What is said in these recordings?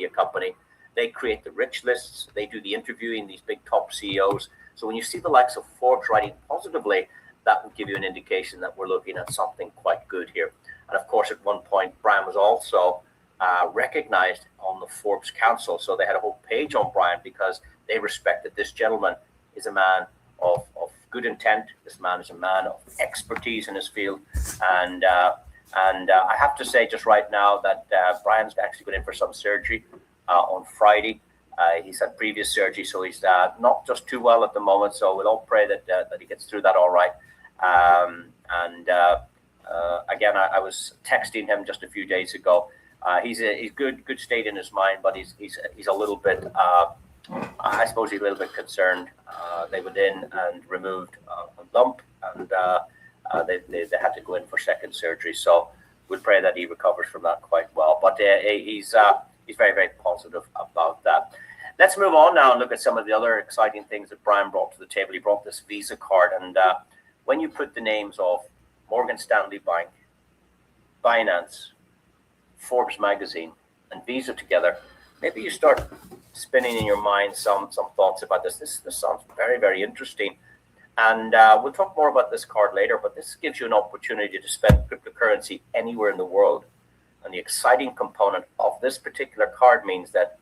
media company. They create the rich lists. They do the interviewing, these big top CEOs. So when you see the likes of Forbes writing positively, that would give you an indication that we're looking at something quite good here. And of course, at one point, Brian was also recognized on the Forbes Council. So they had a whole page on Brian because they respected this gentleman is a man of good intent. This man is a man of expertise in his field. And I have to say just right now that Brian's actually going in for some surgery on Friday. He's had previous surgery, so he's not just too well at the moment. So we'll all pray that he gets through that all right. Again, I was texting him just a few days ago. He's good state in his mind, but he's a little bit. I suppose he's a little bit concerned. They went in and removed a lump, and they had to go in for second surgery. So we'll pray that he recovers from that quite well. But he's very, very positive about that. Let's move on now and look at some of the other exciting things that Brian brought to the table. He brought this Visa card, and when you put the names of Morgan Stanley Bank, Binance, Forbes magazine, and Visa together, maybe you start spinning in your mind some thoughts about this. This sounds very, very interesting. And we'll talk more about this card later, but this gives you an opportunity to spend cryptocurrency anywhere in the world. And the exciting component of this particular card means that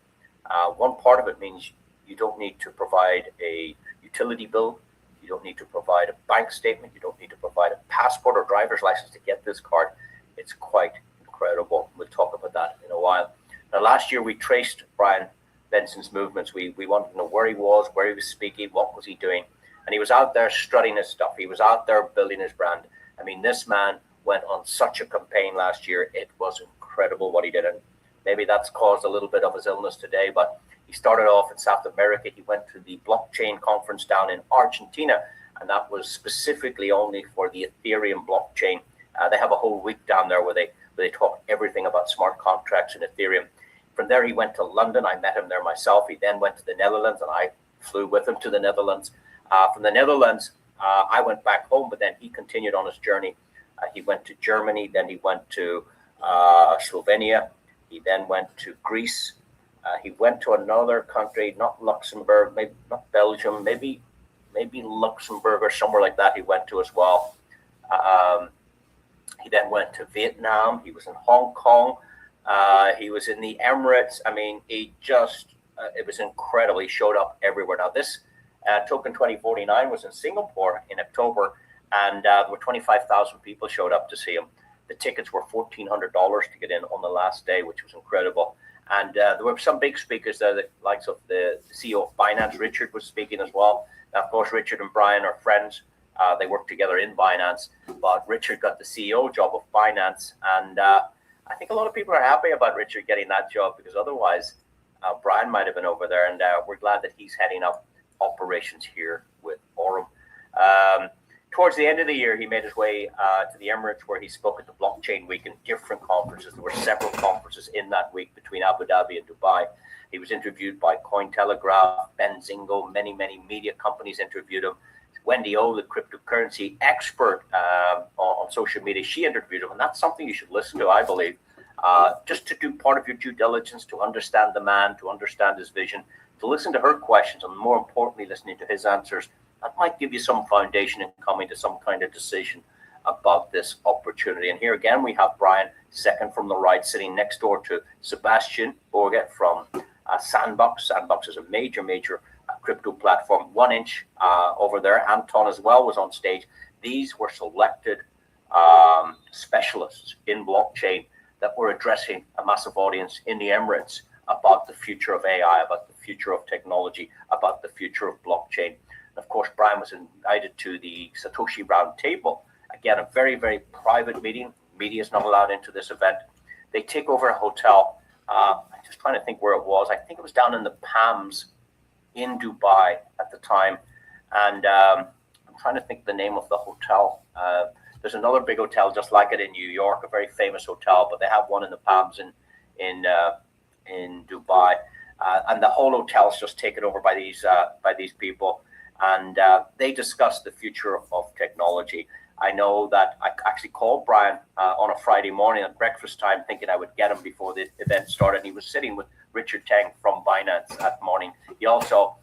one part of it means you don't need to provide a utility bill. You don't need to provide a bank statement. You don't need to provide a passport or driver's license to get this card. It's quite incredible. We'll talk about that in a while. Now, last year we traced Brian Benson's movements. We wanted to know where he was speaking, what was he doing. And he was out there strutting his stuff. He was out there building his brand. I mean, this man went on such a campaign last year. It was incredible what he did. And maybe that's caused a little bit of his illness today, but he started off in South America. He went to the blockchain conference down in Argentina, and that was specifically only for the Ethereum blockchain. They have a whole week down there where they talk everything about smart contracts and Ethereum. From there, he went to London. I met him there myself. He then went to the Netherlands, and I flew with him to the Netherlands. From the Netherlands, I went back home, but then he continued on his journey. He went to Germany, then he went to Slovenia. He then went to Greece. He went to another country, not Luxembourg, maybe not Belgium, maybe Luxembourg or somewhere like that. He went to as well. He then went to Vietnam. He was in Hong Kong. He was in the Emirates. I mean, it was incredible. He showed up everywhere. Now, this Token 2049 was in Singapore in October, and there were 25,000 people showed up to see him. The tickets were $1,400 to get in on the last day, which was incredible. And there were some big speakers there, the likes of the CEO of Binance, Richard, was speaking as well. Now, of course, Richard and Brian are friends. They work together in Binance, but Richard got the CEO job of Binance. And I think a lot of people are happy about Richard getting that job, because otherwise Brian might have been over there. And we're glad that he's heading up operations here with Aurum. Towards the end of the year, he made his way to the Emirates, where he spoke at the Blockchain Week in different conferences. There were several conferences in that week between Abu Dhabi and Dubai. He was interviewed by Cointelegraph, Benzingo, many media companies interviewed him. Wendy O, the cryptocurrency expert on social media, she interviewed him. And that's something you should listen to, I believe, just to do part of your due diligence, to understand the man, to understand his vision, to listen to her questions, and more importantly, listening to his answers. That might give you some foundation in coming to some kind of decision about this opportunity. And here again, we have Brian, second from the right, sitting next door to Sebastian Borget from Sandbox. Sandbox is a major crypto platform. 1inch over there. Anton as well was on stage. These were selected specialists in blockchain that were addressing a massive audience in the Emirates about the future of AI, about the future of technology, about the future of blockchain. Of course, Brian was invited to the Satoshi Roundtable. Again, a very private meeting. Media is not allowed into this event. They take over a hotel. I'm just trying to think where it was. I think it was down in the Palms in Dubai at the time. And I'm trying to think the name of the hotel. There's another big hotel just like it in New York, a very famous hotel, but they have one in the Palms in Dubai. And the whole hotel's just taken over by these people. And they discussed the future of technology. I know that I actually called Brian on a Friday morning at breakfast time, thinking I would get him before the event started. And he was sitting with Richard Tang from Binance that morning. He also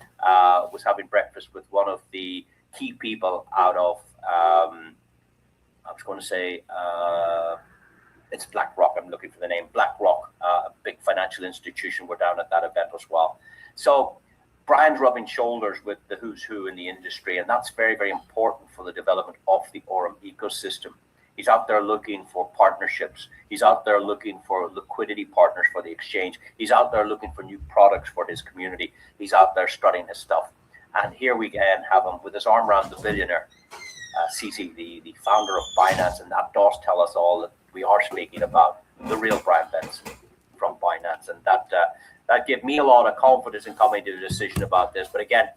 was having breakfast with one of the key people out of, I was going to say, it's BlackRock. I'm looking for the name. BlackRock, a big financial institution. We're down at that event as well. So Brian's rubbing shoulders with the who's who in the industry, and that's very, very important for the development of the Aurum ecosystem. He's out there looking for partnerships. He's out there looking for liquidity partners for the exchange. He's out there looking for new products for his community. He's out there strutting his stuff. And here we again have him with his arm around the billionaire, CC, the founder of Binance, and that does tell us all that we are speaking about the real Brian Benson from Binance, and that gave me a lot of confidence in coming to a decision about this. But again,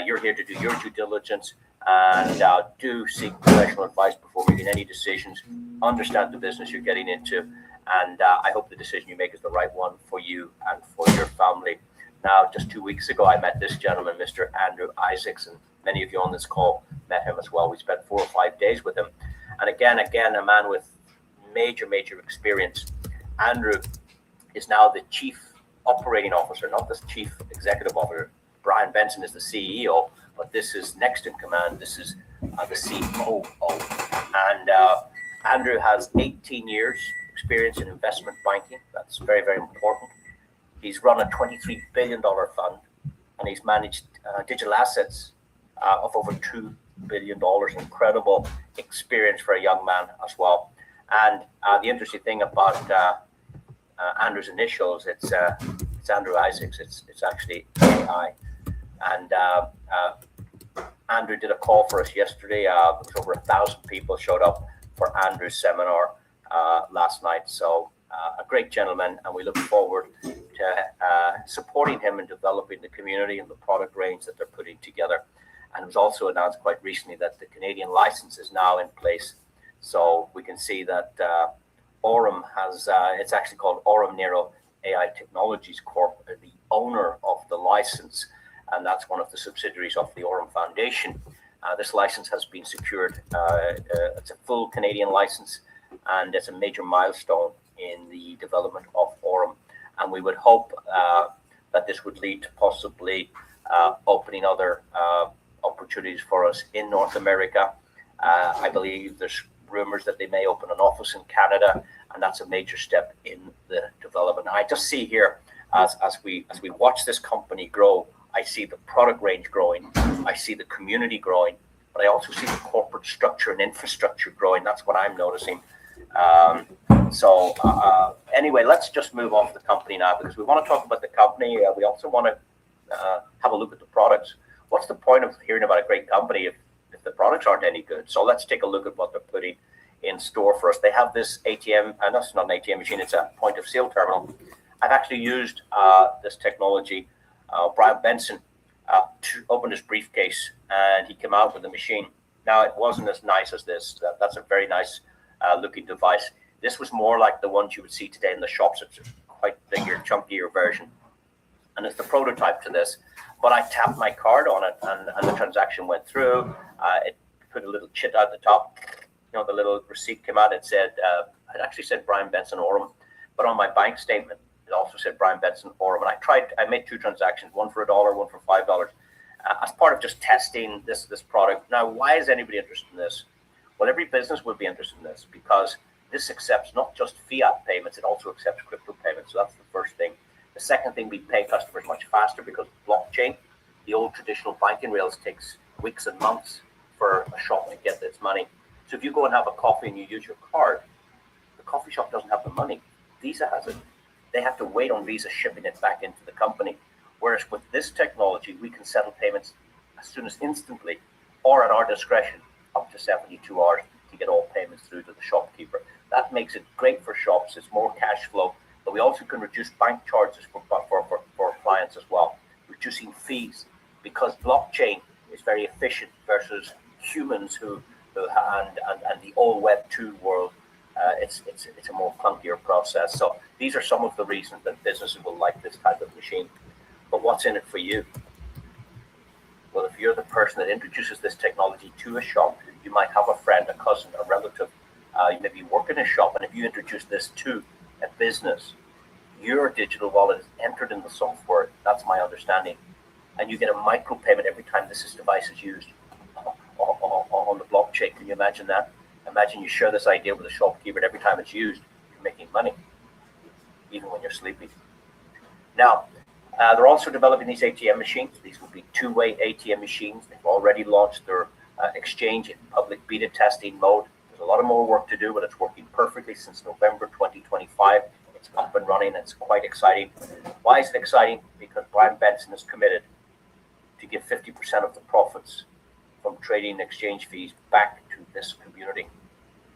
you're here to do your due diligence and do seek professional advice before making any decisions. Understand the business you're getting into, and I hope the decision you make is the right one for you and for your family. Now, just 2 weeks ago, I met this gentleman, Mr. Andrew Isaacs, and many of you on this call met him as well. We spent 4 or 5 days with him, and again, a man with major experience. Andrew is now the chief operating officer, not the chief executive officer. Brian Benson is the CEO, but this is next in command. This is the COO. And Andrew has 18 years experience in investment banking. That's very, very important. He's run a $23 billion fund, and he's managed digital assets of over $2 billion. Incredible experience for a young man as well. And the interesting thing about Andrew's initials, it's Andrew Isaacs. It's actually AI. And Andrew did a call for us yesterday. It was over 1,000 people showed up for Andrew's seminar last night. So a great gentleman, and we look forward to supporting him in developing the community and the product range that they're putting together. And it was also announced quite recently that the Canadian license is now in place. So we can see that Aurum has, it's actually called Aurum Nero AI Technologies Corp, the owner of the license, and that's one of the subsidiaries of the Aurum Foundation. This license has been secured. It's a full Canadian license, and it's a major milestone in the development of Aurum. And we would hope that this would lead to possibly opening other opportunities for us in North America. I believe there's rumors that they may open an office in Canada, and that's a major step in the development. I just see here as we watch this company grow, I see the product range growing, I see the community growing, but I also see the corporate structure and infrastructure growing. That's what I'm noticing. Anyway, let's just move off the company now, because we want to talk about the company. We also want to have a look at the products. What's the point of hearing about a great company if the products aren't any good? So let's take a look at what they're putting in store for us. They have this ATM, and that's not an ATM machine, it's a point of sale terminal. I've actually used this technology. Brian Benson to open his briefcase, and he came out with the machine. Now, it wasn't as nice as this. That's a very nice looking device. This was more like the ones you would see today in the shops. It's a quite bigger, chunkier version, and it's the prototype to this. But I tapped my card on it, and the transaction went through. It put a little chit out the top. You know, the little receipt came out. It said, it actually said Brian Benson Aurum, but on my bank statement, it also said Brian Benson Aurum. And I made 2 transactions, one for $1, one for $5, as part of just testing this product. Now, why is anybody interested in this? Well, every business would be interested in this because this accepts not just fiat payments, it also accepts crypto payments. So that's the first thing. The second thing, we pay customers much faster because of blockchain. The old traditional banking rails takes weeks and months for a shop to get its money. So if you go and have a coffee and you use your card, the coffee shop doesn't have the money. Visa has it. They have to wait on Visa shipping it back into the company. Whereas with this technology, we can settle payments as soon as instantly or at our discretion, up to 72 hours to get all payments through to the shopkeeper. That makes it great for shops. It's more cash flow, but we also can reduce bank charges for clients as well, reducing fees, because blockchain is very efficient versus humans and the old Web 2 world. It's a more clunkier process. So these are some of the reasons that businesses will like this type of machine. But what's in it for you? Well, if you're the person that introduces this technology to a shop, you might have a friend, a cousin, a relative. You maybe work in a shop, and if you introduce this to a business, Your digital wallet is entered in the software. That's my understanding. And you get a micropayment every time this device is used on the blockchain. Can you imagine that? Imagine you share this idea with a shopkeeper, and every time it's used, you're making money, even when you're sleeping. Now, they're also developing these ATM machines. These will be two-way ATM machines. They've already launched their exchange in public beta testing mode. There's a lot of more work to do, but it's working perfectly since November 2025. It's up and running. It's quite exciting. Why is it exciting? Because Brian Benson is committed to give 50% of the profits from trading and exchange fees back to this community.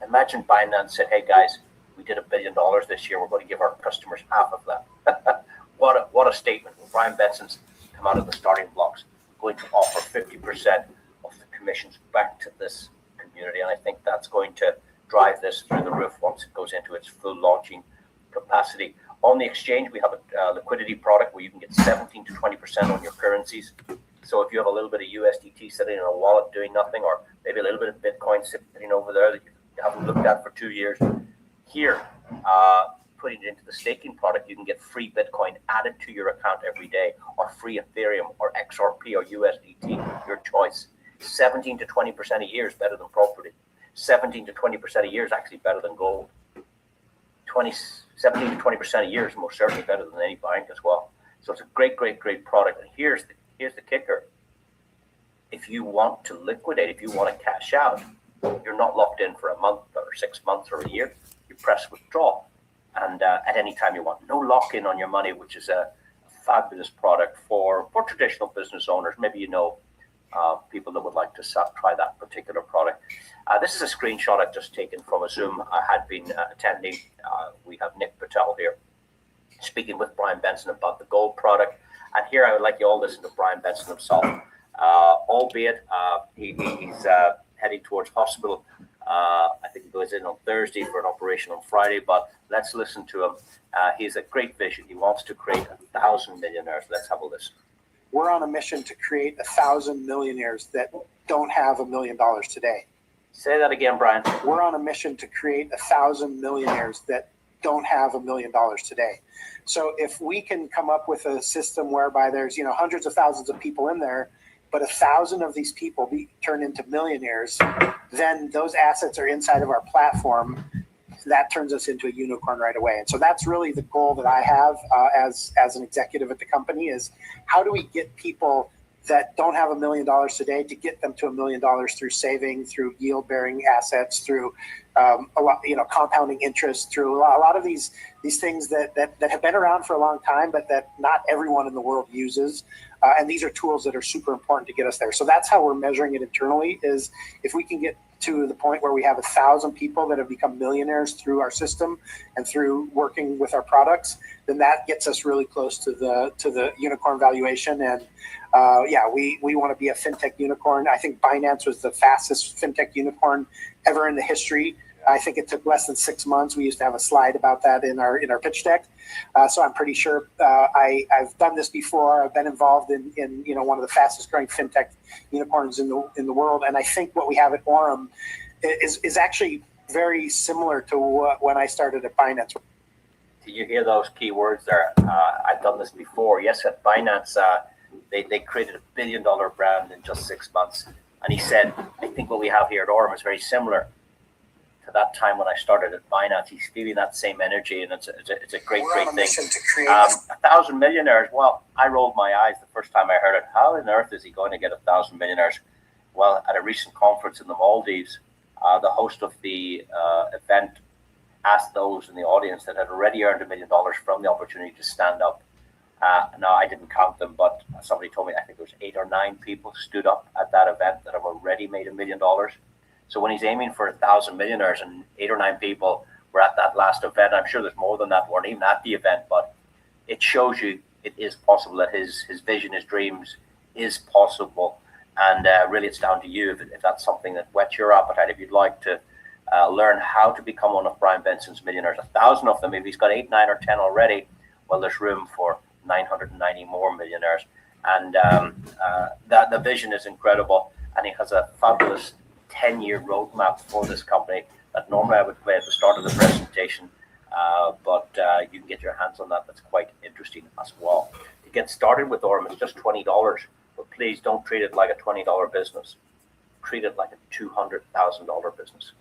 Imagine Binance said, hey guys, we did $1 billion this year. We're going to give our customers half of that. What a statement. Brian Benson's come out of the starting blocks, going to offer 50% of the commissions back to this community. And I think that's going to drive this through the roof once it goes into its full launching capacity. On the exchange, we have a liquidity product where you can get 17 to 20% on your currencies. So if you have a little bit of USDT sitting in a wallet doing nothing, or maybe a little bit of Bitcoin sitting over there that you haven't looked at for 2 years, here, putting it into the staking product, you can get free Bitcoin added to your account every day, or free Ethereum, or XRP, or USDT, your choice. 17 to 20% a year is better than property. 17 to 20% a year is actually better than gold. 17 to 20% a year is most certainly better than any bank as well. So it's a great product. And here's the kicker. If you want to liquidate, if you want to cash out, you're not locked in for a month or 6 months or a year. You press withdraw, and at any time you want. No lock-in on your money, which is a fabulous product for traditional business owners. Maybe you know people that would like to try that particular product. This is a screenshot I've just taken from a Zoom I had been attending. We have Nick Patel here speaking with Brian Benson about the gold product. And here I would like you all to listen to Brian Benson himself, albeit he's heading towards hospital. I think he goes in on Thursday for an operation on Friday, but let's listen to him. He has a great vision. He wants to create 1,000 millionaires. Let's have a listen. We're on a mission to create 1,000 millionaires that don't have $1 million today. Say that again, Brian. We're on a mission to create 1,000 millionaires that don't have $1 million today. So if we can come up with a system whereby there's hundreds of thousands of people in there, but 1,000 of these people turn into millionaires, then those assets are inside of our platform. That turns us into a unicorn right away. And so that's really the goal that I have as an executive at the company is how do we get people that don't have $1 million today to get them to $1 million through saving, through yield bearing assets, through a lot, compounding interest, through a lot of these things that have been around for a long time, but that not everyone in the world uses. And these are tools that are super important to get us there. So that's how we're measuring it internally is if we can get to the point where we have 1,000 people that have become millionaires through our system and through working with our products, then that gets us really close to the unicorn valuation. And we want to be a fintech unicorn. I think Binance was the fastest fintech unicorn ever in the history. I think it took less than 6 months. We used to have a slide about that in our pitch deck. So I'm pretty sure I've done this before. I've been involved in one of the fastest growing fintech unicorns in the world. And I think what we have at Aurum is actually very similar to when I started at Binance. Did you hear those key words there? I've done this before. Yes, at Binance, they created $1 billion brand in just 6 months. And he said, I think what we have here at Aurum is very similar to that time when I started at Binance. He's feeling that same energy, and it's a great thing. 1,000 millionaires. Well, I rolled my eyes the first time I heard it. How on earth is he going to get 1,000 millionaires? Well, at a recent conference in the Maldives, the host of the event asked those in the audience that had already earned $1 million from the opportunity to stand up. Now, I didn't count them, but somebody told me I think there was 8 or 9 people stood up at that event that have already made $1 million. So when he's aiming for 1,000 millionaires and 8 or 9 people were at that last event, I'm sure there's more than that weren't even at the event, but it shows you it is possible that his vision, his dreams is possible. And really it's down to you if that's something that whets your appetite. If you'd like to learn how to become one of Brian Benson's millionaires, 1,000 of them, if he's got 8, 9 or 10 already, well, there's room for 990 more millionaires. And the vision is incredible. And he has a fabulous 10-year roadmap for this company that normally I would play at the start of the presentation. but you can get your hands on that. That's quite interesting as well. To get started with Aurum, it's just $20, but please don't treat it like a $20 business. Treat it like a $200,000 business.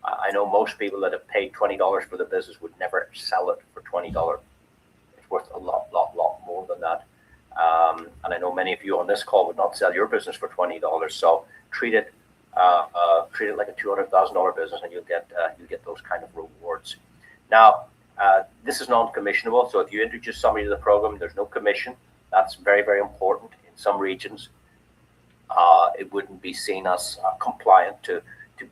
I know most people that have paid $20 for the business would never sell it for $20. It's worth a lot more than that. And I know many of you on this call would not sell your business for $20. So treat it like a $200,000 business, and you'll get those kind of rewards. Now, this is non-commissionable. So if you introduce somebody to the program, there's no commission. That's very, very important in some regions. It wouldn't be seen as compliant to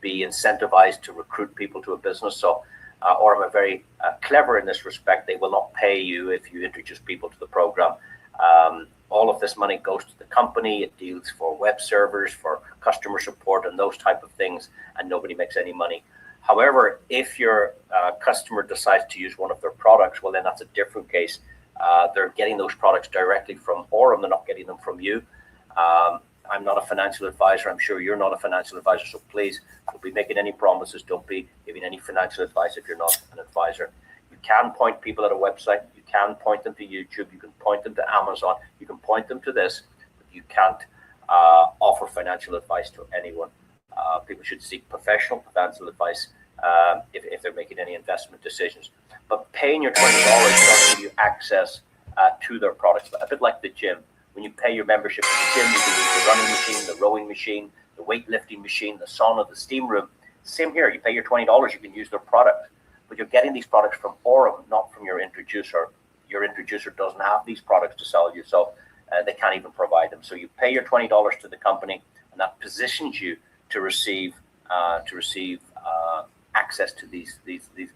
be incentivized to recruit people to a business. So Aurum are very clever in this respect. They will not pay you if you introduce people to the program. All of this money goes to the company. It deals for web servers, for customer support, and those type of things, and nobody makes any money. However, if your customer decides to use one of their products, well, then that's a different case. They're getting those products directly from Aurum. They're not getting them from you. I'm not a financial advisor. I'm sure you're not a financial advisor. So please, don't be making any promises. Don't be giving any financial advice if you're not an advisor. You can point people at a website. You can point them to YouTube. You can point them to Amazon. You can point them to this, but you can't offer financial advice to anyone. People should seek professional financial advice if they're making any investment decisions. But paying your $20 does give you access to their products, a bit like the gym. When you pay your membership to the gym, you can use the running machine, the rowing machine, the weightlifting machine, the sauna, the steam room. Same here. You pay your $20, you can use their product. But you're getting these products from Aurum, not from your introducer. Your introducer doesn't have these products to sell you, so they can't even provide them. So you pay your $20 to the company, and that positions you to receive access to these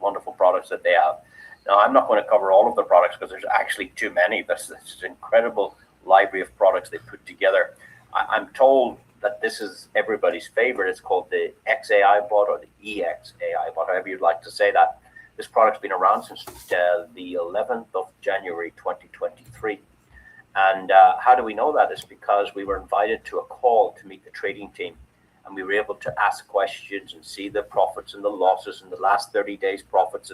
wonderful products that they have. Now, I'm not going to cover all of the products because there's actually too many. There's this incredible library of products they put together. I'm told that this is everybody's favorite. It's called the XAI bot or the EXAI bot, however you'd like to say that. This product's been around since the 11th of January 2023. And how do we know that? It's because we were invited to a call to meet the trading team, and we were able to ask questions and see the profits and the losses and the last 30 days profits.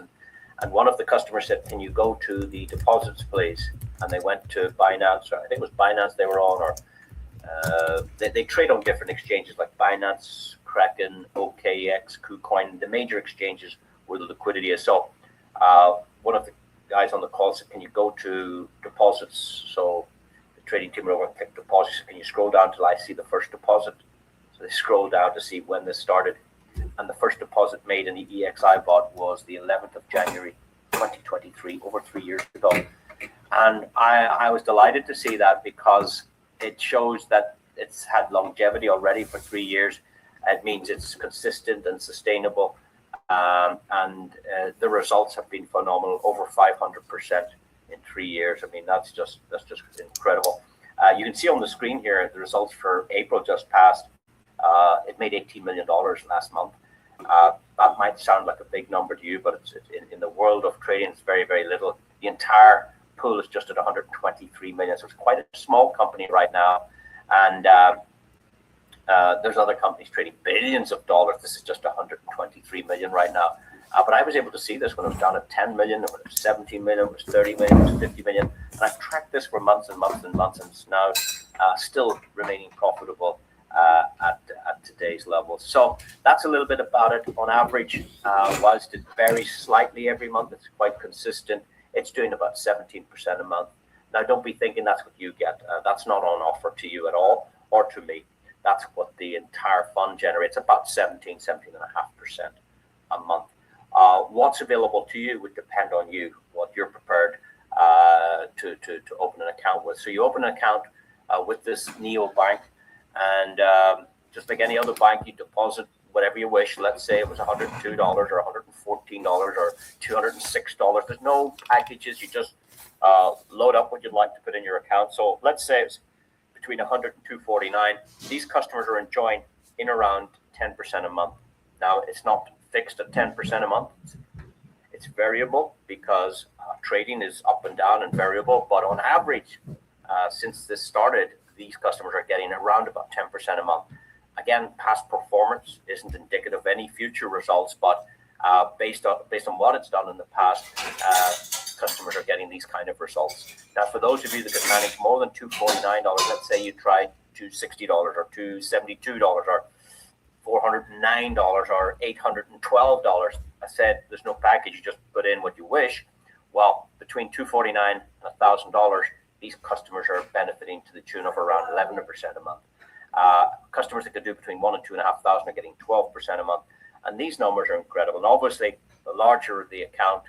And one of the customers said, "Can you go to the deposits, please?" And they went to Binance, or I think it was Binance they were on, or they trade on different exchanges like Binance, Kraken, OKX, KuCoin. The major exchanges where the liquidity is. So one of the guys on the call said, "Can you go to deposits?" So the trading team went over and clicked deposits. "Can you scroll down till I see the first deposit?" So they scrolled down to see when this started. And the first deposit made in the EXI bot was the 11th of January 2023, over 3 years ago. And I was delighted to see that because it shows that it's had longevity already for 3 years. It means it's consistent and sustainable. And the results have been phenomenal, over 500% in 3 years. I mean, that's just incredible. You can see on the screen here the results for April just passed. It made $18 million last month. That might sound like a big number to you, but it's in the world of trading, it's very, very little. The entire pool is just at 123 million, so it's quite a small company right now. And there's other companies trading billions of dollars. This is just 123 million right now. But I was able to see this when it was down at 10 million, it was 17 million, it was 30 million, it was 50 million. And I've tracked this for months and months and months, and it's now still remaining profitable at today's level. So that's a little bit about it. On average, whilst it varies slightly every month, it's quite consistent. It's doing about 17% a month. Now, don't be thinking that's what you get. That's not on offer to you at all, or to me. That's what the entire fund generates, about 17.5% a month. What's available to you would depend on you, what you're prepared to open an account with. So you open an account with this Neo Bank, and just like any other bank, you deposit whatever you wish. Let's say it was $102 or $114 or $206. There's no packages. You just load up what you'd like to put in your account. So let's say it's between 100 and $249. These customers are enjoying in around 10% a month. Now, it's not fixed at 10% a month. It's variable because trading is up and down and variable. But on average, since this started, these customers are getting around about 10% a month. Again, past performance isn't indicative of any future results, but based on what it's done in the past, customers are getting these kind of results. Now, for those of you that can manage more than $249, let's say you tried $260 or $272 or $409 or $812. I said there's no package, you just put in what you wish. Well, between $249 and $1,000, these customers are benefiting to the tune of around 11% a month. Customers that could do between $1,000 and $2,500 are getting 12% a month. And these numbers are incredible. And obviously, the larger the account,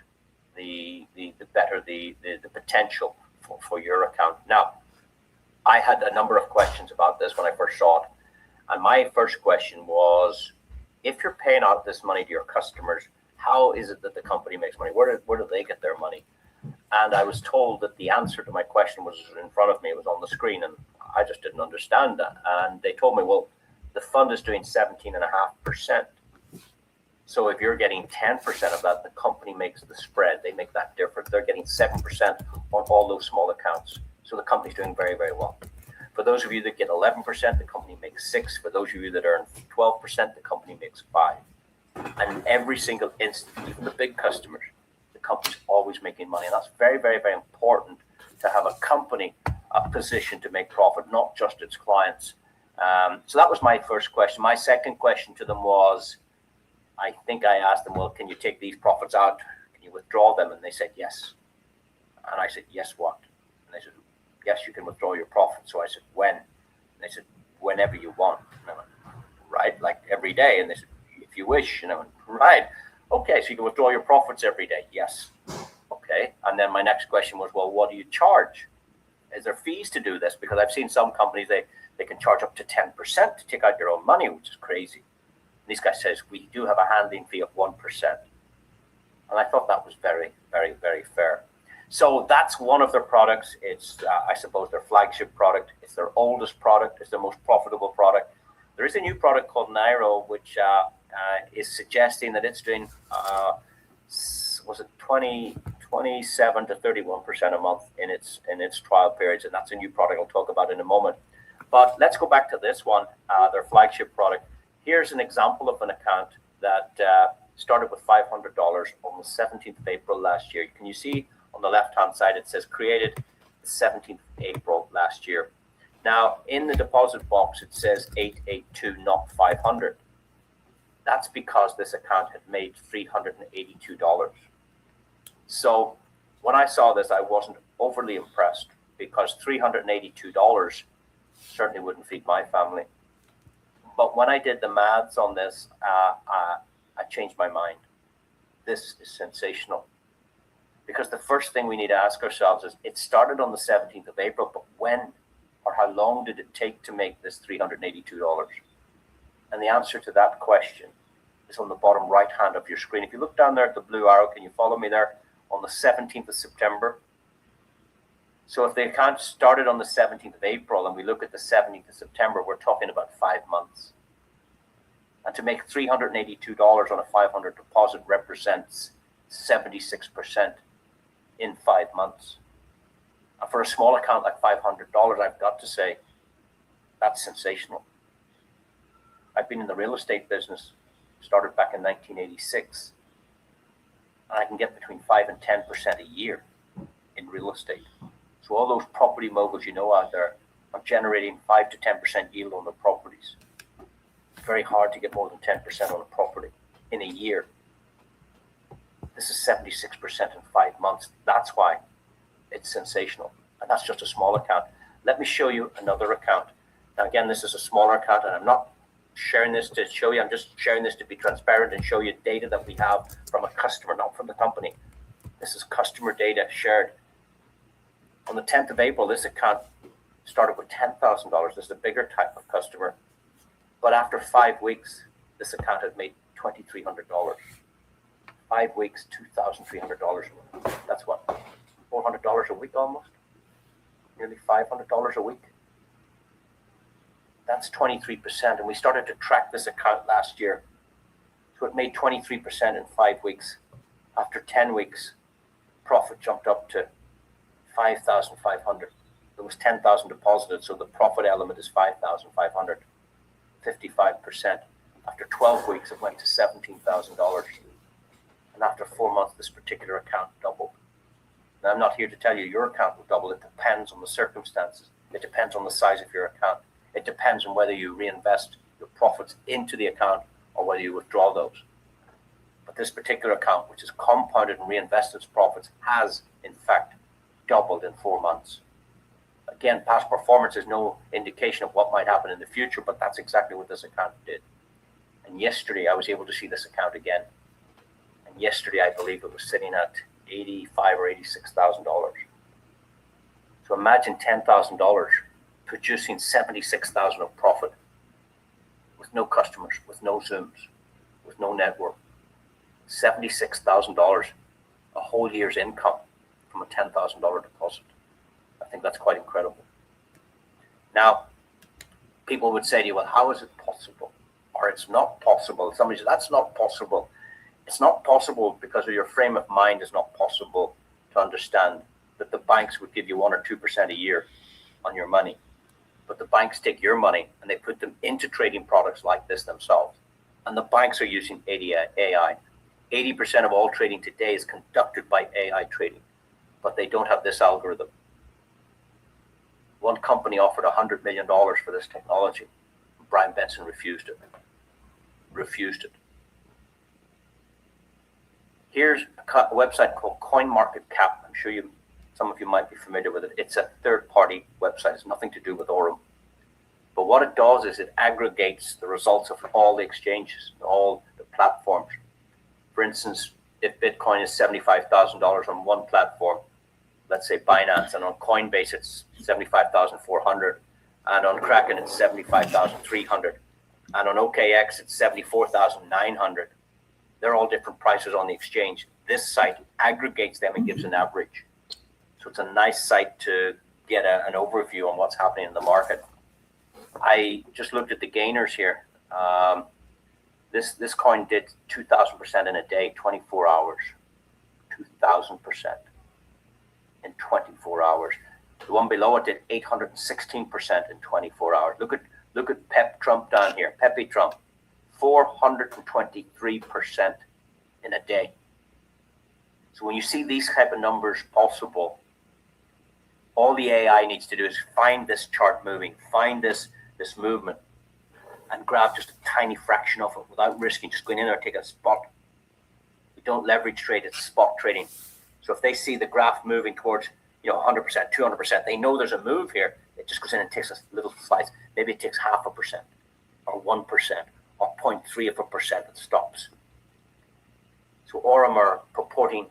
the better the potential for your account. Now, I had a number of questions about this when I first saw it. And my first question was, if you're paying out this money to your customers, how is it that the company makes money? Where do they get their money? And I was told that the answer to my question was in front of me. It was on the screen, and I just didn't understand that. And they told me, well, the fund is doing 17.5%. So if you're getting 10% of that, the company makes the spread. They make that difference. They're getting 7% on all those small accounts. So the company's doing very, very well. For those of you that get 11%, the company makes 6%. For those of you that earn 12%, the company makes 5%. And every single instance, even the big customers, the company's always making money. And that's very, very, very important to have a company positioned to make profit, not just its clients. So that was my first question. My second question to them was, I think I asked them, well, can you take these profits out? Can you withdraw them? And they said, yes. And I said, yes, what? And they said, yes, you can withdraw your profits. So I said, when? And they said, whenever you want. And I went, right, like every day. And they said, if you wish. And I went, right. Okay, so you can withdraw your profits every day. Yes. Okay. And then my next question was, well, what do you charge? Is there fees to do this? Because I've seen some companies, they can charge up to 10% to take out your own money, which is crazy. And this guy says, we do have a handling fee of 1%. And I thought that was very, very, very fair. So that's one of their products. It's, I suppose, their flagship product. It's their oldest product. It's their most profitable product. There is a new product called Nairo, which is suggesting that it's doing, was it 27 to 31% a month in its trial periods. And that's a new product I'll talk about in a moment. But let's go back to this one, their flagship product. Here's an example of an account that started with $500 on the 17th of April last year. Can you see on the left-hand side, it says created the 17th of April last year. Now, in the deposit box, it says 882, not 500. That's because this account had made $382. So when I saw this, I wasn't overly impressed because $382 certainly wouldn't feed my family. But when I did the maths on this, I changed my mind. This is sensational. Because the first thing we need to ask ourselves is, it started on the 17th of April, but when or how long did it take to make this $382? And the answer to that question is on the bottom right hand of your screen. If you look down there at the blue arrow, can you follow me there? On the 17th of September. So if the account started on the 17th of April and we look at the 17th of September, we're talking about 5 months. And to make $382 on a 500 deposit represents 76% in 5 months. And for a small account like $500, I've got to say, that's sensational. I've been in the real estate business, started back in 1986, and I can get between 5 and 10% a year in real estate. So all those property moguls you know out there are generating 5 to 10% yield on their properties. It's very hard to get more than 10% on a property in a year. This is 76% in 5 months. That's why it's sensational. And that's just a small account. Let me show you another account. Now, again, this is a smaller account, and I'm not sharing this to show you. I'm just sharing this to be transparent and show you data that we have from a customer, not from the company. This is customer data shared. On the 10th of April, this account started with $10,000. This is a bigger type of customer. But after 5 weeks, this account had made $2,300. 5 weeks, $2,300. That's what, $400 a week almost? Nearly $500 a week. That's 23%. And we started to track this account last year. So it made 23% in 5 weeks. After 10 weeks, profit jumped up to $5,500. There was $10,000 deposited, so the profit element is $5,500, 55%. After 12 weeks, it went to $17,000. And after 4 months, this particular account doubled. Now, I'm not here to tell you your account will double. It depends on the circumstances. It depends on the size of your account. It depends on whether you reinvest your profits into the account or whether you withdraw those. But this particular account, which is compounded and reinvested its profits, has, in fact, doubled in 4 months. Again, past performance is no indication of what might happen in the future, but that's exactly what this account did. And yesterday, I was able to see this account again. And yesterday, I believe it was sitting at $85,000 or $86,000. So imagine $10,000 producing $76,000 of profit with no customers, with no Zooms, with no network. $76,000, a whole year's income from a $10,000 deposit. I think that's quite incredible. Now, people would say to you, well, how is it possible? Or it's not possible. Somebody says, that's not possible. It's not possible because of your frame of mind is not possible to understand that the banks would give you 1 or 2% a year on your money. But the banks take your money and they put them into trading products like this themselves. And the banks are using AI. 80% of all trading today is conducted by AI trading, but they don't have this algorithm. One company offered $100 million for this technology. Brian Benson refused it. Here's a website called CoinMarketCap. I'm sure some of you might be familiar with it. It's a third-party website. It's nothing to do with Aurum. But what it does is it aggregates the results of all the exchanges, all the platforms. For instance, if Bitcoin is $75,000 on one platform, let's say Binance, and on Coinbase it's 75,400, and on Kraken it's 75,300, and on OKX it's 74,900. They're all different prices on the exchange. This site aggregates them and gives an average. So it's a nice site to get an overview on what's happening in the market. I just looked at the gainers here. This coin did 2,000% in a day, 24 hours. 2,000% in 24 hours. The one below it did 816% in 24 hours. Look at Pep Trump down here. Pepe Trump, 423% in a day. So when you see these type of numbers possible, all the AI needs to do is find this chart moving, find this movement, and grab just a tiny fraction of it without risking just going in there and take a spot. We don't leverage trade, it's spot trading. So if they see the graph moving towards 100%, 200%, they know there's a move here. It just goes in and takes a little slice. Maybe it takes 0.5% or 1% or 0.3%. It stops. So Aurum are purporting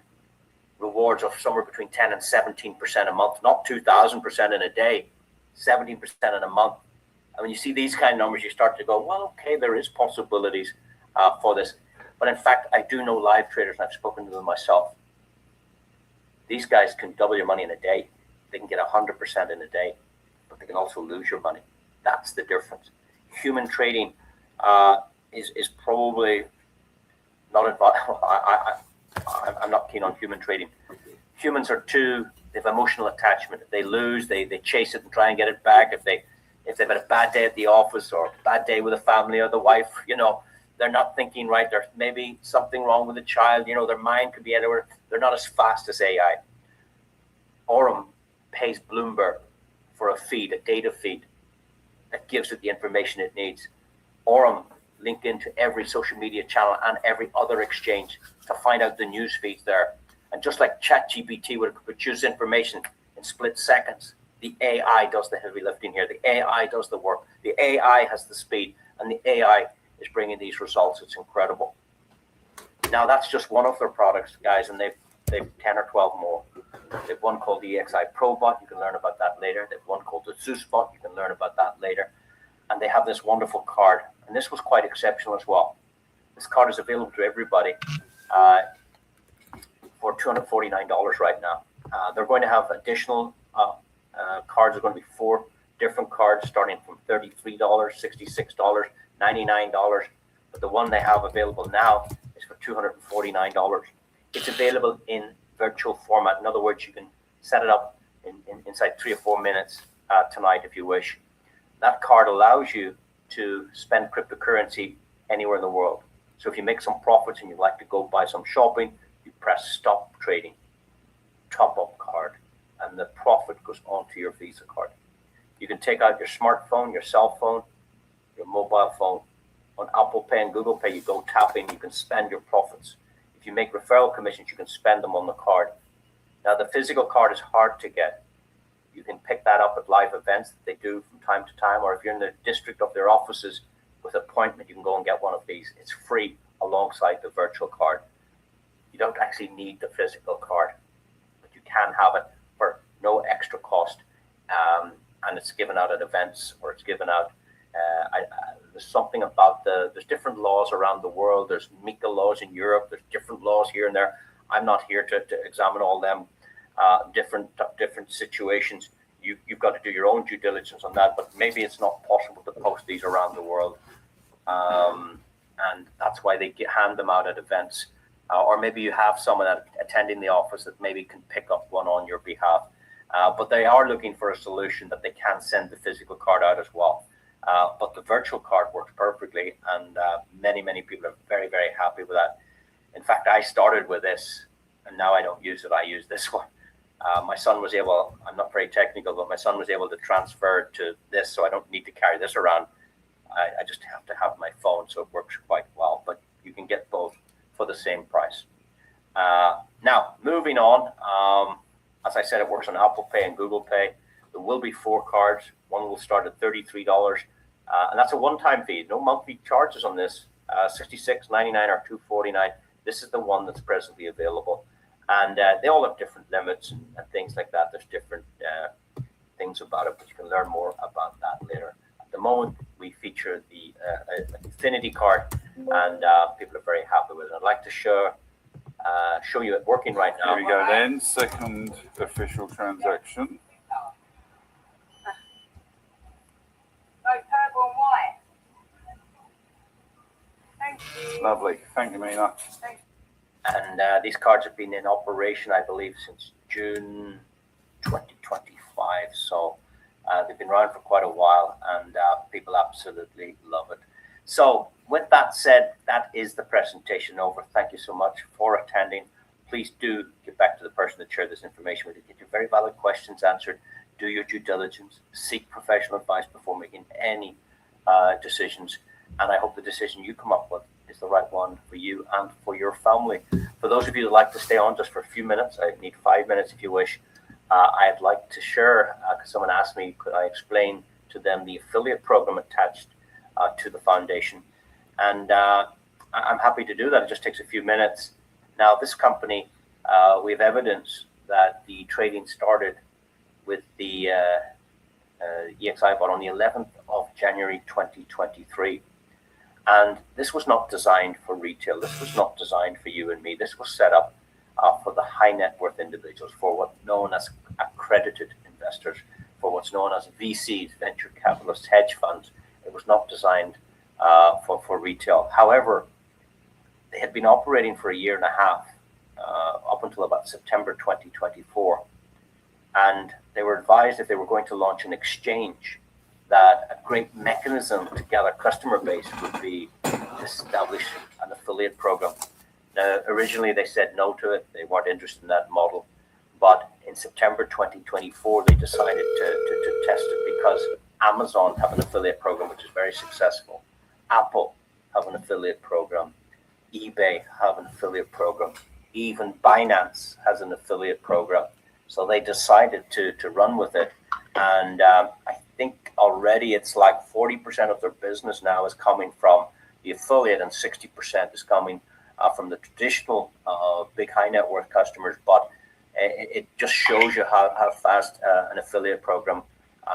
rewards of somewhere between 10 and 17% a month, not 2,000% in a day, 17% in a month. And when you see these kind of numbers, you start to go, well, okay, there is possibilities for this. But in fact, I do know live traders, and I've spoken to them myself. These guys can double your money in a day. They can get 100% in a day, but they can also lose your money. That's the difference. Human trading is probably not advised. I'm not keen on human trading. Humans are they have emotional attachment. If they lose, they chase it and try and get it back. If they've had a bad day at the office or a bad day with the family or the wife, they're not thinking right. There's maybe something wrong with the child. Their mind could be anywhere. They're not as fast as AI. Aurum pays Bloomberg for a data feed that gives it the information it needs. Aurum link into every social media channel and every other exchange to find out the news feeds there. And just like ChatGPT would produce information in split seconds, the AI does the heavy lifting here. The AI does the work. The AI has the speed, and the AI is bringing these results. It's incredible. Now, that's just one of their products, guys, and they've 10 or 12 more. They've one called the EXI ProBot. You can learn about that later. They've one called the ZeusBot. You can learn about that later. And they have this wonderful card, and this was quite exceptional as well. This card is available to everybody for $249 right now. They're going to have additional cards. Are going to be 4 different cards starting from $33, $66, $99. But the one they have available now is for $249. It's available in virtual format. In other words, you can set it up inside 3 or 4 minutes tonight if you wish. That card allows you to spend cryptocurrency anywhere in the world. So if you make some profits and you'd like to go buy some shopping, you press stop trading, top up card, and the profit goes onto your Visa card. You can take out your smartphone, your cell phone, your mobile phone. On Apple Pay and Google Pay, you go tap in, you can spend your profits. If you make referral commissions, you can spend them on the card. Now, the physical card is hard to get. You can pick that up at live events that they do from time to time, or if you're in the district of their offices with appointment, you can go and get one of these. It's free alongside the virtual card. You don't actually need the physical card, but you can have it for no extra cost. And it's given out at events, or it's given out. There's something about there's different laws around the world. There's MiCA laws in Europe. There's different laws here and there. I'm not here to examine all them different situations. You've got to do your own due diligence on that, but maybe it's not possible to post these around the world. And that's why they hand them out at events. Or maybe you have someone attending the office that maybe can pick up one on your behalf. But they are looking for a solution that they can send the physical card out as well. But the virtual card works perfectly, and many people are very, very happy with that. In fact, I started with this, and now I don't use it. I use this one. My son was able, I'm not very technical, but my son was able to transfer to this, so I don't need to carry this around. I just have to have my phone, so it works quite well. But you can get both for the same price. Now, moving on, as I said, it works on Apple Pay and Google Pay. There will be 4 cards. One will start at $33, and that's a one-time fee. No monthly charges on this. $66.99 or $249. This is the one that's presently available, and they all have different limits and things like that. There's different things about it, but you can learn more about that later. At the moment, we feature the Infinity card, and people are very happy with it. I'd like to show you it working right now. Here we go then, second official transaction. Purple and white. Thank you. Lovely. Thank you, Mina. And these cards have been in operation, I believe, since June 2025. So they've been around for quite a while, and people absolutely love it. So with that said, that is the presentation over. Thank you so much for attending. Please do get back to the person that shared this information with you. Get your very valid questions answered. Do your due diligence. Seek professional advice before making any decisions. And I hope the decision you come up with is the right one for you and for your family. For those of you that like to stay on just for a few minutes, I need 5 minutes if you wish. I'd like to share, because someone asked me, could I explain to them the affiliate program attached to the foundation? And I'm happy to do that. It just takes a few minutes. Now, this company, we have evidence that the trading started with the EXI bot on the 11th of January 2023. And this was not designed for retail. This was not designed for you and me. This was set up for the high net worth individuals, for what's known as accredited investors, for what's known as VCs, venture capitalists, hedge funds. It was not designed for retail. However, they had been operating for a year and a half, up until about September 2024. And they were advised if they were going to launch an exchange, that a great mechanism to gather customer base would be to establish an affiliate program. Now, originally they said no to it. They weren't interested in that model. But in September 2024, they decided to test it, because Amazon have an affiliate program, which is very successful. Apple have an affiliate program. eBay have an affiliate program. Even Binance has an affiliate program. So they decided to run with it. And I think already it's like 40% of their business now is coming from the affiliate, and 60% is coming from the traditional big high net worth customers. But it just shows you how fast an affiliate program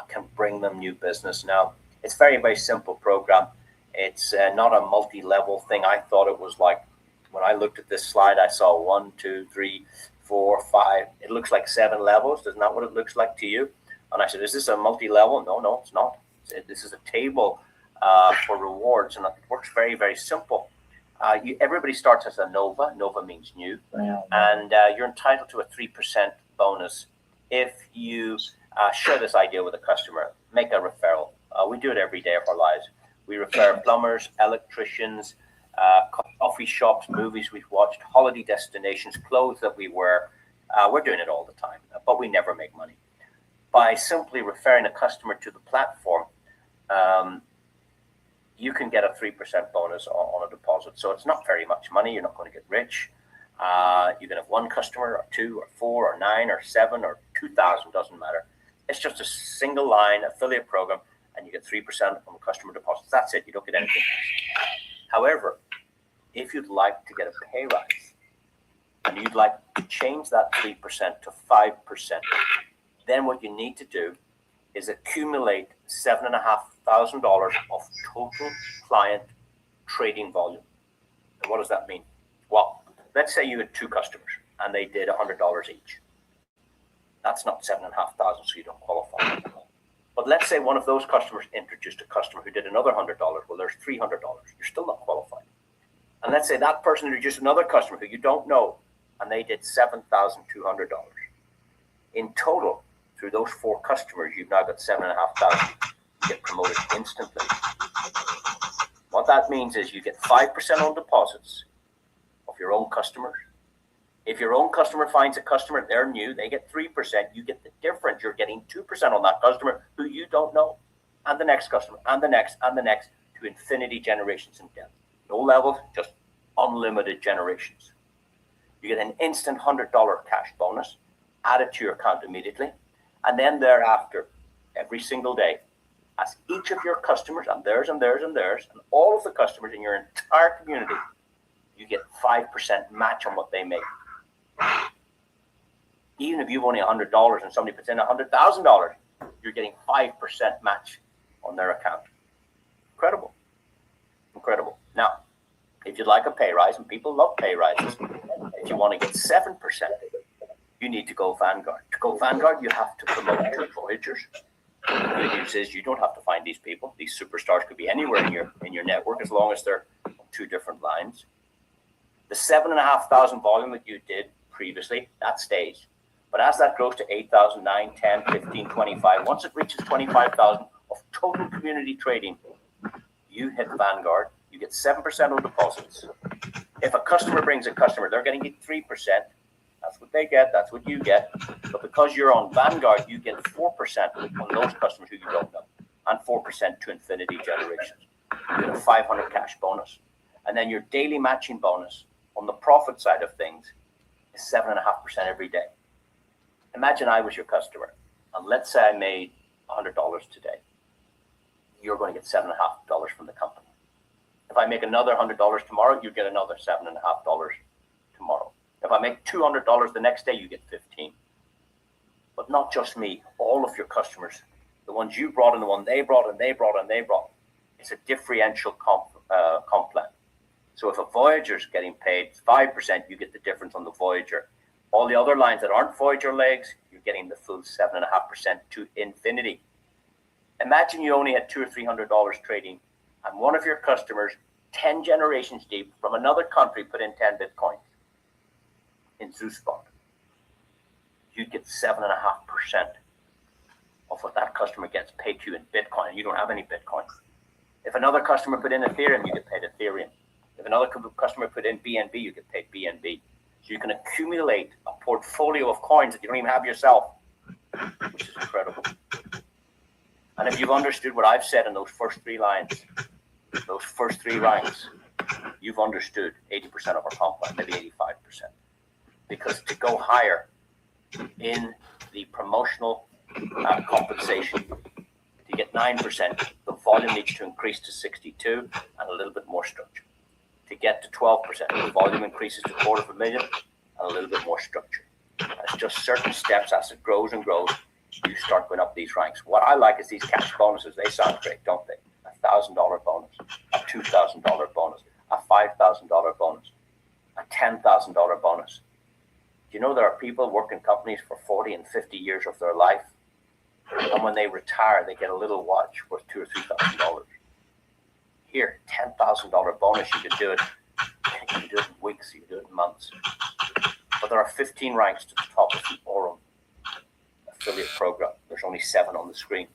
can bring them new business. Now, it's very, very simple program. It's not a multi-level thing. I thought it was like, when I looked at this slide, I saw 1, 2, 3, 4, 5. It looks like 7 levels. Isn't that what it looks like to you? And I said, is this a multi-level? No, it's not. This is a table for rewards, and it works very, very simple. Everybody starts as a Nova. Nova means new. And you're entitled to a 3% bonus if you share this idea with a customer, make a referral. We do it every day of our lives. We refer plumbers, electricians, coffee shops, movies we've watched, holiday destinations, clothes that we wear. We're doing it all the time, but we never make money. By simply referring a customer to the platform, you can get a 3% bonus on a deposit. So it's not very much money. You're not going to get rich. You can have one customer or two or four or 9 or 7 or 2,000, doesn't matter. It's just a single line affiliate program, and you get 3% on customer deposits. That's it. You don't get anything else. However, if you'd like to get a pay rise and you'd like to change that 3% to 5%, then what you need to do is accumulate $7,500 of total client trading volume. And what does that mean? Well, let's say you had 2 customers and they did $100 each. That's not $7,500, so you don't qualify. But let's say one of those customers introduced a customer who did another $100. Well, there's $300. You're still not qualified. And let's say that person introduced another customer who you don't know, and they did $7,200. In total, through those 4 customers, you've now got $7,500. You get promoted instantly. What that means is you get 5% on deposits of your own customers. If your own customer finds a customer, they're new, they get 3%, you get the difference. You're getting 2% on that customer who you don't know, and the next customer, and the next, and the next, to infinity generations in depth. No levels, just unlimited generations. You get an instant $100 cash bonus added to your account immediately, and then thereafter, every single day, as each of your customers, and theirs, and theirs, and theirs, and all of the customers in your entire community, you get 5% match on what they make. Even if you've only $100 and somebody puts in $100,000, you're getting 5% match on their account. Incredible. Incredible. Now, if you'd like a pay rise, and people love pay rises, if you want to get 7%, you need to go Vanguard. To go Vanguard, you have to promote your Voyagers. The good news is you don't have to find these people. These superstars could be anywhere in your network as long as they're on 2 different lines. The 7,500 volume that you did previously, that stays. But as that grows to 8,000, 9, 10, 15, 25, once it reaches 25,000 of total community trading, you hit Vanguard, you get 7% on deposits. If a customer brings a customer, they're getting 3%. That's what they get, that's what you get. But because you're on Vanguard, you get 4% on those customers who you don't know, and 4% to infinity generations. You get a 500 cash bonus. And then your daily matching bonus on the profit side of things is 7.5% every day. Imagine I was your customer, and let's say I made $100 today. You're going to get $7.5 from the company. If I make another $100 tomorrow, you get another $7.5 tomorrow. If I make $200 the next day, you get 15. But not just me, all of your customers, the ones you brought and the one they brought and they brought and they brought. It's a differential comp plan. So if a Voyager's getting paid 5%, you get the difference on the Voyager. All the other lines that aren't Voyager legs, you're getting the full 7.5% to infinity. Imagine you only had $200 or $300 trading, and one of your customers, 10 generations deep from another country, put in 10 Bitcoin in ZooSpot. You'd get 7.5% of what that customer gets paid to you in Bitcoin, and you don't have any Bitcoin. If another customer put in Ethereum, you get paid Ethereum. If another customer put in BNB, you get paid BNB. So you can accumulate a portfolio of coins that you don't even have yourself, which is incredible. And if you've understood what I've said in those first 3 lines, those first 3 ranks, you've understood 80% of our comp plan, maybe 85%. Because to go higher in the promotional compensation, to get 9%, the volume needs to increase to 62 and a little bit more structure. To get to 12%, the volume increases to $250,000 and a little bit more structure. It's just certain steps as it grows and grows, you start going up these ranks. What I like is these cash bonuses. They sound great, don't they? A $1,000 bonus, a $2,000 bonus, a $5,000 bonus, a $10,000 bonus. Do you know there are people working companies for 40 and 50 years of their life, and when they retire, they get a little watch worth $2,000 or $3,000. Here, $10,000 bonus, you can do it. You can do it in weeks, you can do it in months. But there are 15 ranks to the top of the Aurum affiliate program. There's only 7 on the screen.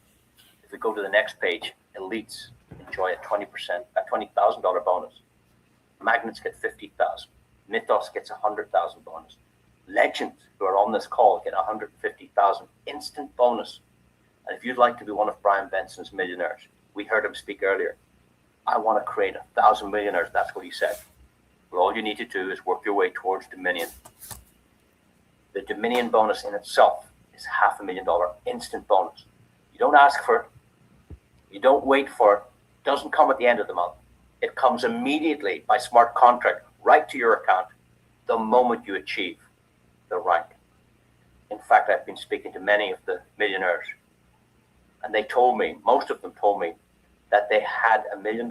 If we go to the next page, elites enjoy a $20,000 bonus. Magnets get 50,000. Mythos gets 100,000 bonus. Legends who are on this call get 150,000 instant bonus. And if you'd like to be one of Brian Benson's millionaires, we heard him speak earlier. I want to create 1,000 millionaires. That's what he said. But all you need to do is work your way towards Dominion. The Dominion bonus in itself is $500,000 instant bonus. You don't ask for it. You don't wait for it. It doesn't come at the end of the month. It comes immediately by smart contract right to your account the moment you achieve the rank. In fact, I've been speaking to many of the millionaires, and they told me, most of them told me, that they had $1 million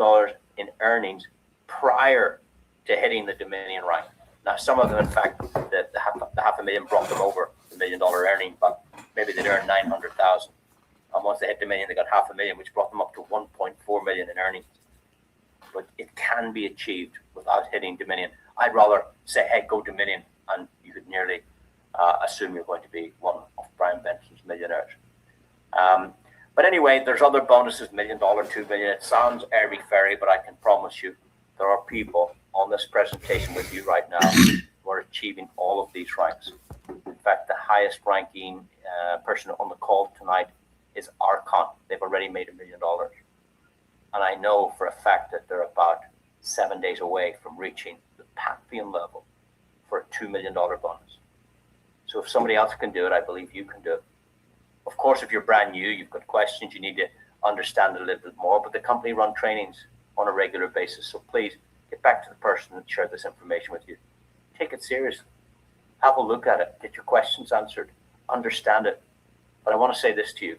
in earnings prior to hitting the Dominion rank. Now, some of them, in fact, the $500,000 brought them over the $1 million earning, but maybe they'd earned 900,000. And once they hit Dominion, they got $500,000, which brought them up to 1.4 million in earnings. But it can be achieved without hitting Dominion. I'd rather say, hey, go Dominion, and you could nearly assume you're going to be one of Brian Benson's millionaires. But anyway, there's other bonuses, $1 million, $2 million. It sounds airy-fairy, but I can promise you there are people on this presentation with you right now who are achieving all of these ranks. In fact, the highest ranking person on the call tonight is Archon. They've already made $1 million. And I know for a fact that they're about 7 days away from reaching the Pantheon level for a $2 million bonus. So if somebody else can do it, I believe you can do it. Of course, if you're brand new, you've got questions, you need to understand it a little bit more, but the company run trainings on a regular basis. So please get back to the person that shared this information with you. Take it seriously. Have a look at it. Get your questions answered. Understand it. But I want to say this to you,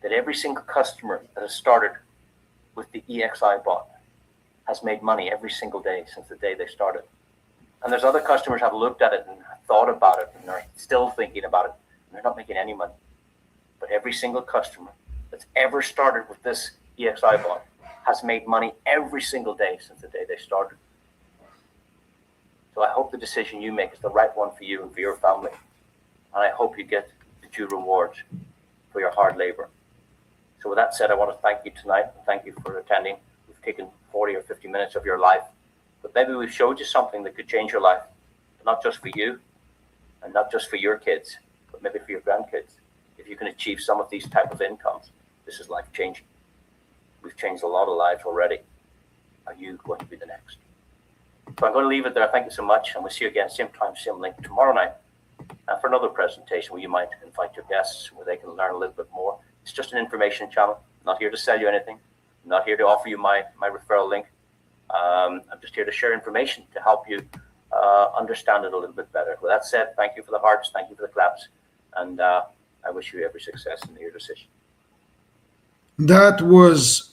that every single customer that has started with the EXI bot has made money every single day since the day they started. And there's other customers who have looked at it and thought about it and are still thinking about it. They're not making any money. But every single customer that's ever started with this EXI bot has made money every single day since the day they started. So I hope the decision you make is the right one for you and for your family. And I hope you get the due rewards for your hard labor. So with that said, I want to thank you tonight. Thank you for attending. We've taken 40 or 50 minutes of your life, but maybe we've showed you something that could change your life, not just for you and not just for your kids, but maybe for your grandkids. If you can achieve some of these type of incomes, this is life changing. We've changed a lot of lives already. Are you going to be the next? So I'm going to leave it there. Thank you so much. And we'll see you again, same time, same link tomorrow night for another presentation where you might invite your guests where they can learn a little bit more. It's just an information channel. I'm not here to sell you anything. I'm not here to offer you my referral link. I'm just here to share information to help you understand it a little bit better. With that said, thank you for the hearts. Thank you for the claps. And I wish you every success in your decision. That was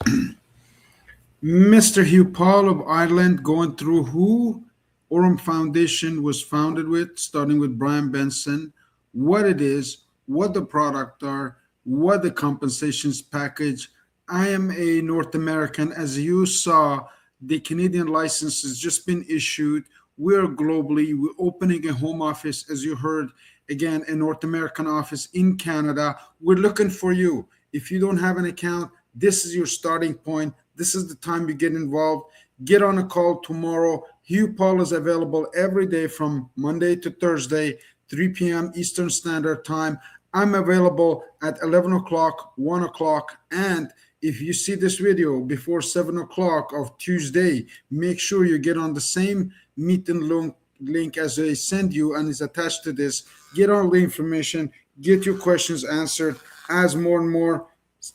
Mr. Hugh Paul of Ireland going through who Aurum Foundation was founded with, starting with Brian Benson, what it is, what the product are, what the compensations package. I am a North American. As you saw, the Canadian license has just been issued. We're globally. We're opening a home office, as you heard, again, a North American office in Canada. We're looking for you. If you don't have an account, this is your starting point. This is the time you get involved. Get on a call tomorrow. Hugh Paul is available every day from Monday to Thursday, 3 p.m. Eastern Standard Time. I'm available at 11 o'clock, 1 o'clock. And if you see this video before 7 o'clock of Tuesday, make sure you get on the same meeting link as they send you and is attached to this. Get all the information, get your questions answered as more and more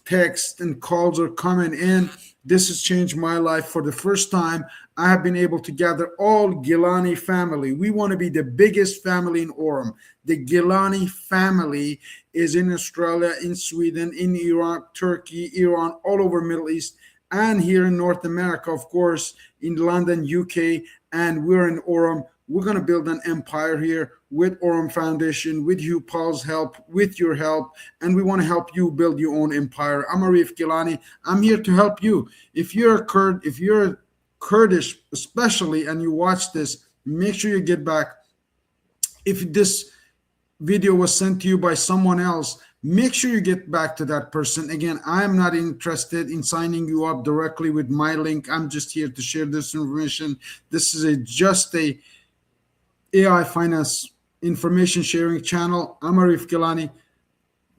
texts and calls are coming in. This has changed my life. For the first time, I have been able to gather all Gilany family. We want to be the biggest family in Aurum. The Gilany family is in Australia, in Sweden, in Iraq, Turkey, Iran, all over Middle East, and here in North America, of course, in London, UK, and we're in Aurum. We're going to build an empire here with Aurum Foundation, with Hugh Paul's help, with your help, and we want to help you build your own empire. I'm Arif Gilany. I'm here to help you. If you're a Kurd, if you're Kurdish especially, and you watch this, make sure you get back. If this video was sent to you by someone else, make sure you get back to that person. Again, I'm not interested in signing you up directly with my link. I'm just here to share this information. This is just a AI finance information sharing channel. I'm Arif Gilany.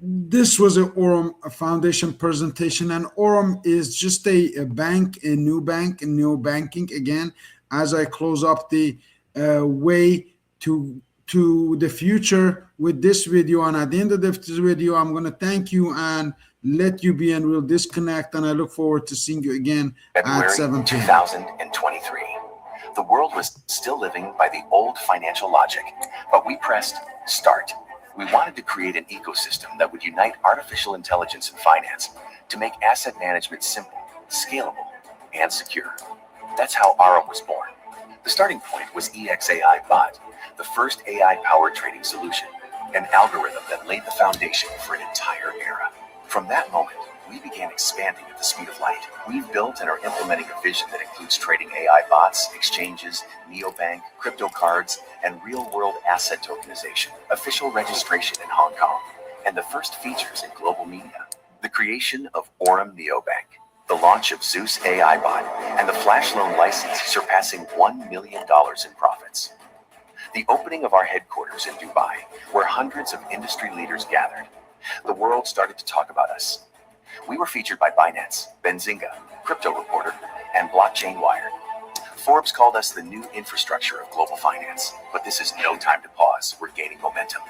This was a Aurum Foundation presentation, and Aurum is just a bank, a new bank, and new banking. Again, as I close up the way to the future with this video, and at the end of this video, I'm going to thank you and let you be, and we'll disconnect. And I look forward to seeing you again February at 7 p.m. 2023. The world was still living by the old financial logic, but we pressed start. We wanted to create an ecosystem that would unite artificial intelligence and finance to make asset management simple, scalable, and secure. That's how Aurum was born. The starting point was EXAI Bot, the first AI-powered trading solution, an algorithm that laid the foundation for an entire era. From that moment, we began expanding at the speed of light. We've built and are implementing a vision that includes trading AI bots, exchanges, neobank, crypto cards, and real-world asset tokenization, official registration in Hong Kong, and the first features in global media. The creation of Aurum Neobank, the launch of Zeus AI Bot, and the flash loan license surpassing $1 million in profits. The opening of our headquarters in Dubai, where hundreds of industry leaders gathered. The world started to talk about us. We were featured by Binance, Benzinga, Crypto Reporter, and Blockchain Wire. Forbes called us the new infrastructure of global finance, but this is no time to pause. We're gaining momentum.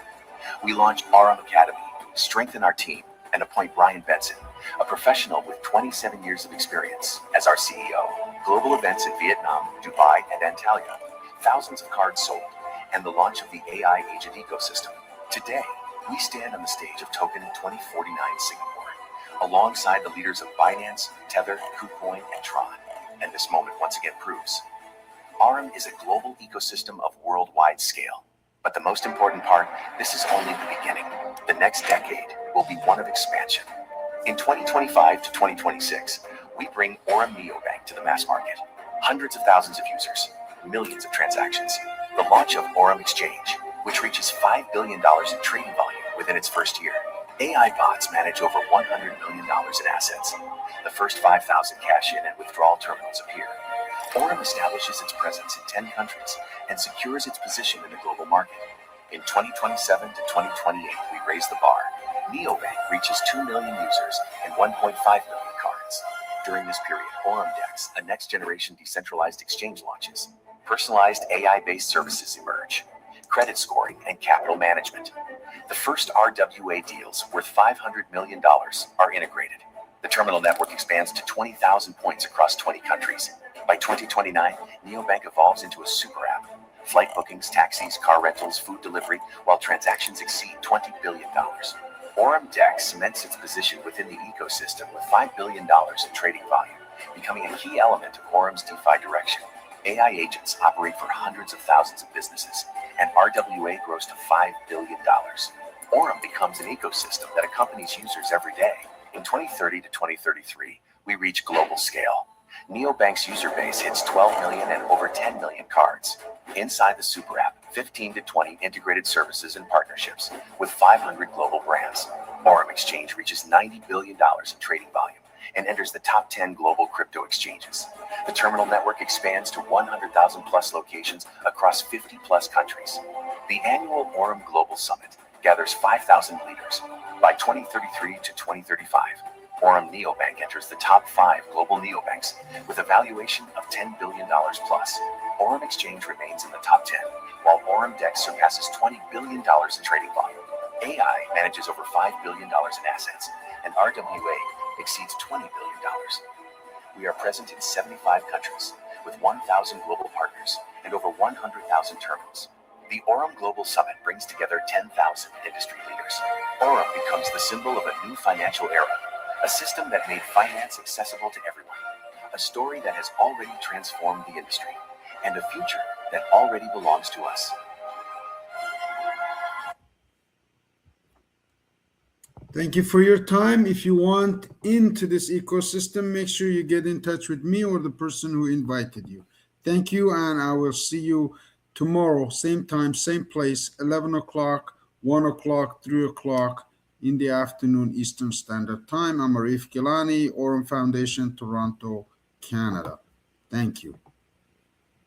We launched Aurum Academy, strengthen our team, and appoint Brian Benson, a professional with 27 years of experience, as our CEO. Global events in Vietnam, Dubai, and Antalya, thousands of cards sold, and the launch of the AI agent ecosystem. Today, we stand on the stage of Token 2049 Singapore, alongside the leaders of Binance, Tether, KuCoin, and Tron. And this moment once again proves Aurum is a global ecosystem of worldwide scale. But the most important part, this is only the beginning. The next decade will be one of expansion. In 2025 to 2026, we bring Aurum Neobank to the mass market. Hundreds of thousands of users, millions of transactions. The launch of Aurum Exchange, which reaches $5 billion in trading volume within its first year. AI bots manage over $100 million in assets. The first 5,000 cash-in and withdrawal terminals appear. Aurum establishes its presence in 10 countries and secures its position in the global market. In 2027 to 2028, we raise the bar. Neobank reaches 2 million users and 1.5 million cards. During this period, Aurum DEX, a next-generation decentralized exchange, launches. Personalized AI-based services emerge. Credit scoring and capital management. The first RWA deals worth $500 million are integrated. The terminal network expands to 20,000 points across 20 countries. By 2029, Neobank evolves into a super app. Flight bookings, taxis, car rentals, food delivery, while transactions exceed $20 billion. Aurum DEX cements its position within the ecosystem with $5 billion in trading volume, becoming a key element of Aurum's DeFi direction. AI agents operate for hundreds of thousands of businesses, and RWA grows to $5 billion. Aurum becomes an ecosystem that accompanies users every day. In 2030 to 2033, we reach global scale. Neobank's user base hits 12 million and over 10 million cards. Inside the super app, 15 to 20 integrated services and partnerships with 500 global brands. Aurum Exchange reaches $90 billion in trading volume and enters the top 10 global crypto exchanges. The terminal network expands to 100,000 plus locations across 50 plus countries. The annual Aurum Global Summit gathers 5,000 leaders. By 2033 to 2035, Aurum Neobank enters the top 5 global neobanks with a valuation of $10 billion plus. Aurum Exchange remains in the top 10, while Aurum DEX surpasses $20 billion in trading volume. AI manages over $5 billion in assets, and RWA exceeds $20 billion. We are present in 75 countries with 1,000 global partners and over 100,000 terminals. The Aurum Global Summit brings together 10,000 industry leaders. Aurum becomes the symbol of a new financial era, a system that made finance accessible to everyone, a story that has already transformed the industry, and a future that already belongs to us. Thank you for your time. If you want into this ecosystem, make sure you get in touch with me or the person who invited you. Thank you, and I will see you tomorrow, same time, same place, 11 o'clock, 1 o'clock, 3 o'clock in the afternoon Eastern Standard Time. I'm Arif Gilany, Aurum Foundation, Toronto, Canada. Thank you.